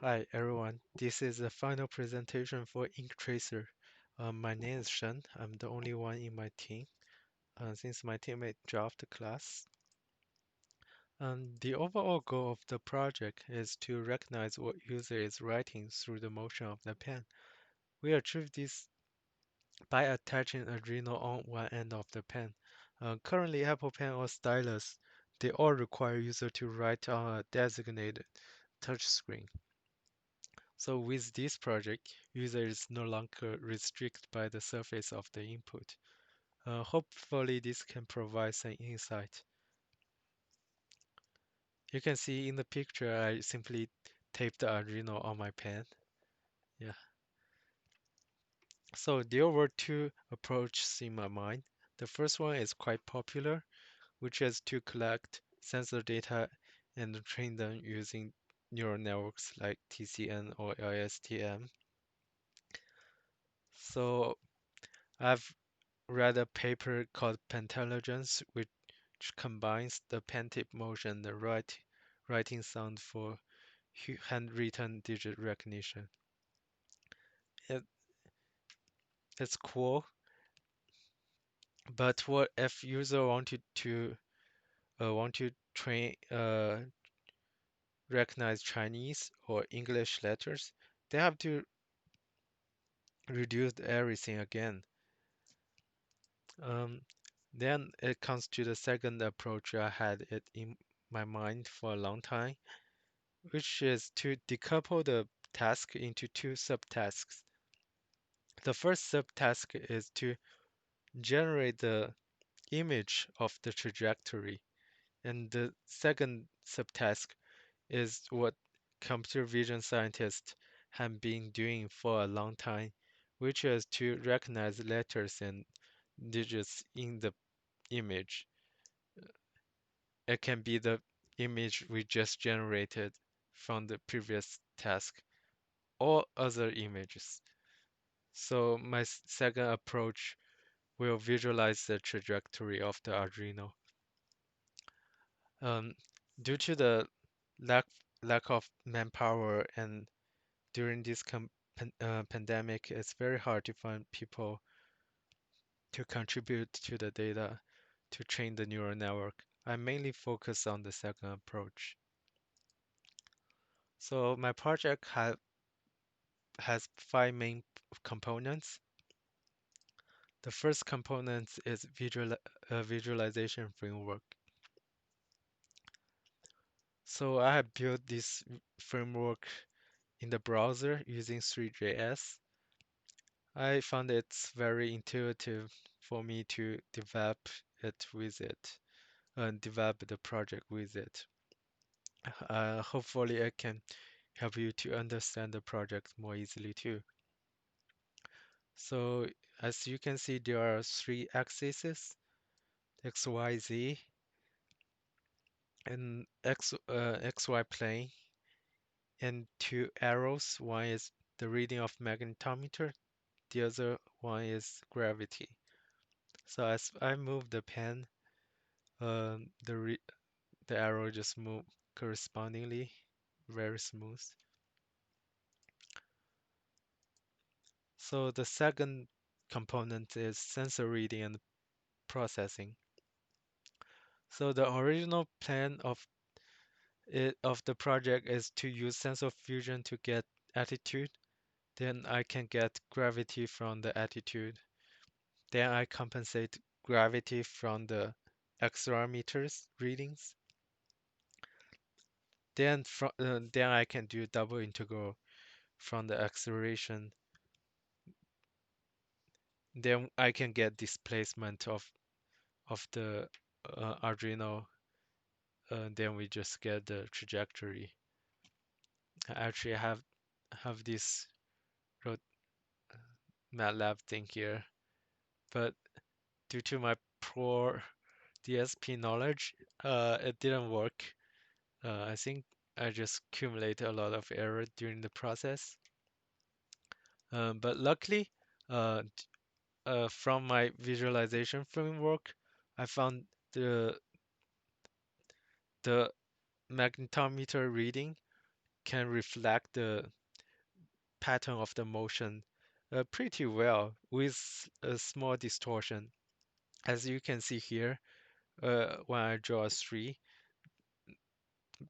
Hi everyone, this is the final presentation for Inktracer. My name is Shen. I'm the only one in my team, since my teammate dropped the class. The overall goal of the project is to recognize what user is writing through the motion of the pen. We achieve this by attaching a Arduino on one end of the pen. Currently, Apple Pen or stylus, they all require user to write on a designated touchscreen. So with this project, user is no longer restricted by the surface of the input. Hopefully this can provide some insight. You can see in the picture, I simply taped the Arduino on my pen. Yeah. So there were two approaches in my mind. The first one is quite popular, which is to collect sensor data and train them using neural networks like TCN or LSTM. So I've read a paper called Pentelligence, which combines the pen tip motion and the writing sound for handwritten digit recognition. It, it's cool, but what if user wanted to want to train recognize Chinese or English letters, they have to reduce everything again. Um, then it comes to the second approach. I had it in my mind for a long time, which is to decouple the task into two subtasks. The first subtask is to generate the image of the trajectory, and the second subtask is what computer vision scientists have been doing for a long time, which is to recognize letters and digits in the image. It can be the image we just generated from the previous task or other images. So my second approach will visualize the trajectory of the Arduino. Um, Due to the lack lack of manpower and during this pandemic, it's very hard to find people to contribute to the data to train the neural network. I mainly focus on the second approach. So my project has five main components. The first component is visualization framework. So I have built this framework in the browser using 3JS. I found it's very intuitive for me to develop it with it and develop the project with it. Hopefully, I can help you to understand the project more easily too. So, as you can see, there are three axes, X, Y, Z, and XY plane, and two arrows. One is the reading of magnetometer, the other one is gravity. So as I move the pen, um, the re the arrow just move correspondingly, very smooth. So the second component is sensor reading and processing. So the original plan of the project is to use sensor fusion to get attitude. Then I can get gravity from the attitude. Then I compensate gravity from the accelerometers readings. Then I can do double integral from the acceleration. Then I can get displacement of the Arduino. Then we just get the trajectory. I actually have this road MATLAB thing here, but due to my poor DSP knowledge, it didn't work. I think I just accumulated a lot of error during the process. But luckily, uh, from my visualization framework, I found the the magnetometer reading can reflect the pattern of the motion pretty well with a small distortion. As you can see here, when I draw a 3,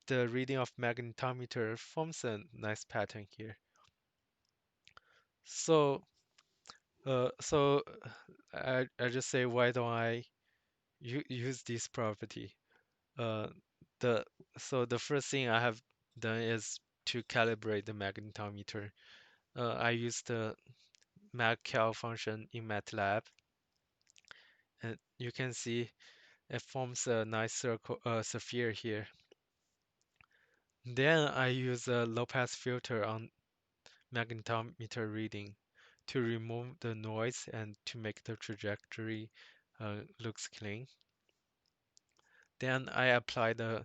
the reading of magnetometer forms a nice pattern here. So, so I just say, why don't I use this property? Uh, the the first thing I have done is to calibrate the magnetometer. I use the magcal function in MATLAB, and you can see it forms a nice circle, sphere here. Then I use a low-pass filter on magnetometer reading to remove the noise and to make the trajectory looks clean. Then I apply the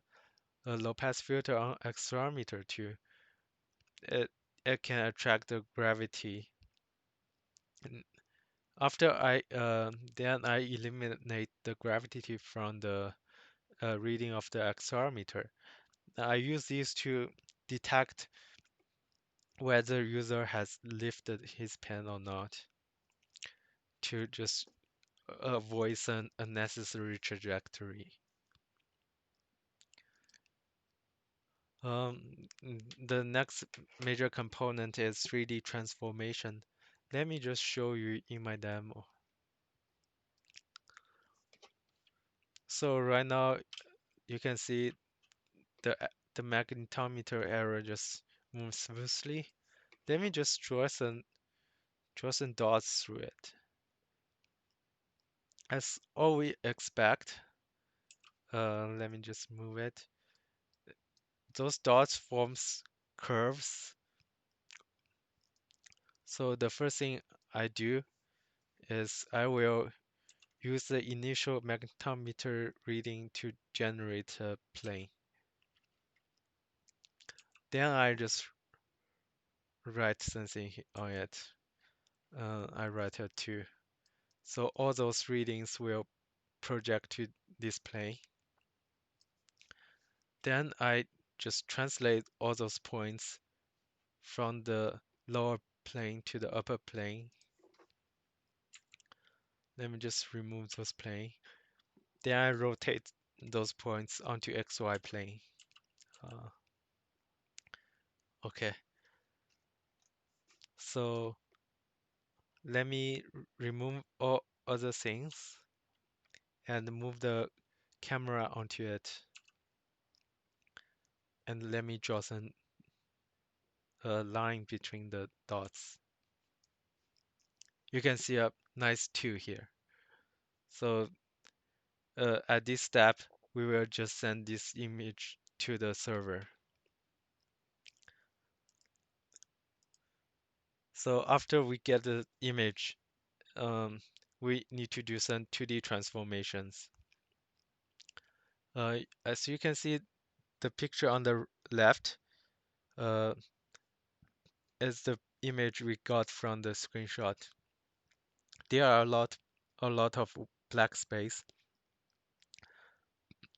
low-pass filter on accelerometer too. It it can attract the gravity. And after then I eliminate the gravity from the reading of the accelerometer. I use these to detect whether user has lifted his pen or not to just avoid an unnecessary trajectory. The next major component is 3D transformation. Let me just show you in my demo. So right now you can see the magnetometer arrow just moves smoothly. Let me just draw some dots through it. As all we expect, let me just move it. Those dots forms curves. So the first thing I do is I will use the initial magnetometer reading to generate a plane. Then I just write something on it. I write a 2. So all those readings will project to this plane. Then I just translate all those points from the lower plane to the upper plane. Let me just remove those plane. Then I rotate those points onto XY plane. Uh, okay, so let me remove all other things and move the camera onto it. And let me draw some line between the dots. You can see a nice 2 here. So at this step, we will just send this image to the server. So after we get the image, um, we need to do some 2D transformations. As you can see, the picture on the left uh, is the image we got from the screenshot. There are a lot of black space.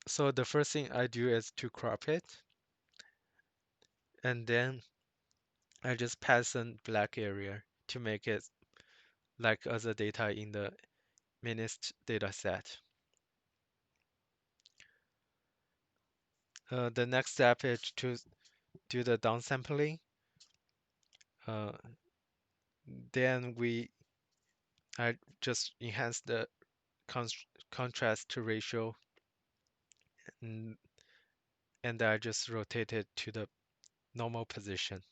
So the first thing I do is to crop it, and then I just pass in black area to make it like other data in the MNIST data set. The next step is to do the downsampling. Uh, then I just enhance the con contrast ratio, and, and I just rotate it to the normal position.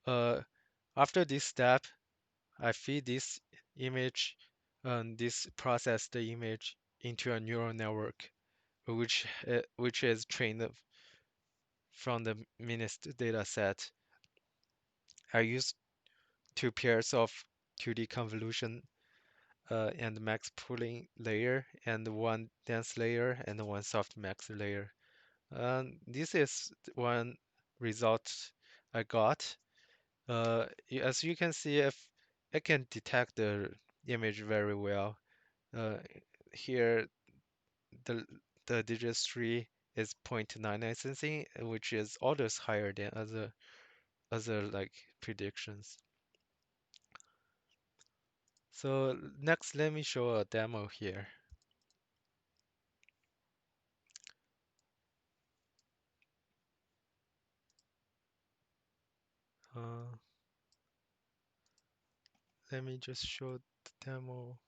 Uh, After this step, I feed this image, this process the image into a neural network, which is trained from the MNIST data set. I use 2 pairs of 2D convolution and max pooling layer, and one dense layer and one softmax layer. This is one result I got. As you can see, if I can detect the image very well. Uh, Here, the digit 3 is 0.99 sensing, which is orders higher than other like predictions. So next, let me show a demo here. Uh, Let me just show the demo.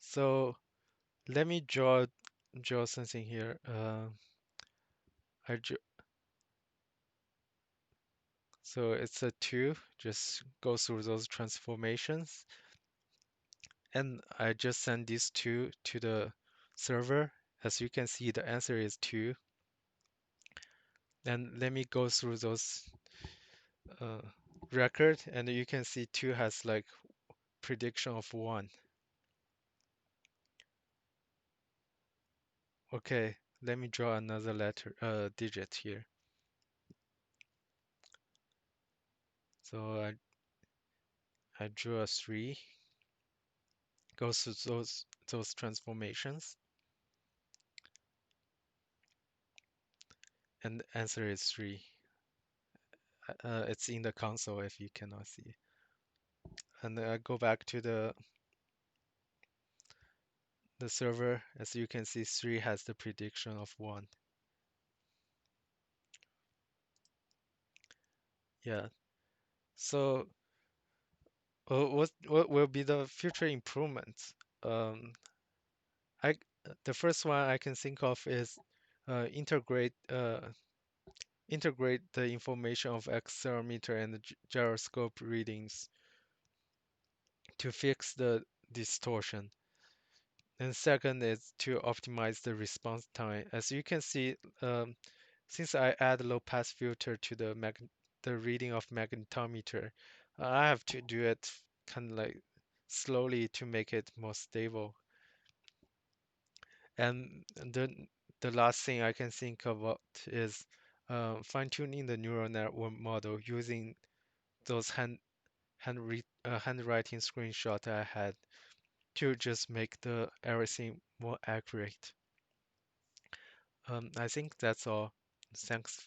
So let me draw something here. I drew, so it's a two. Just go through those transformations, and I just send these two to the server. As you can see, the answer is two. And let me go through those uh, record, and you can see two has like prediction of one. Okay, let me draw another digit here. So I drew a three. Goes through those transformations, and the answer is three. It's in the console if you cannot see. And I go back to the server. As you can see, three has the prediction of one. Yeah. So what will be the future improvements? Um, I the first one I can think of is integrate the information of accelerometer and the gyroscope readings to fix the distortion. And second is to optimize the response time. As you can see, since I add low pass filter to the reading of magnetometer, I have to do it kind of like slowly to make it more stable. And the last thing I can think about is fine-tuning the neural network model using those handwriting screenshot I had to just make the everything more accurate. I think that's all. Thanks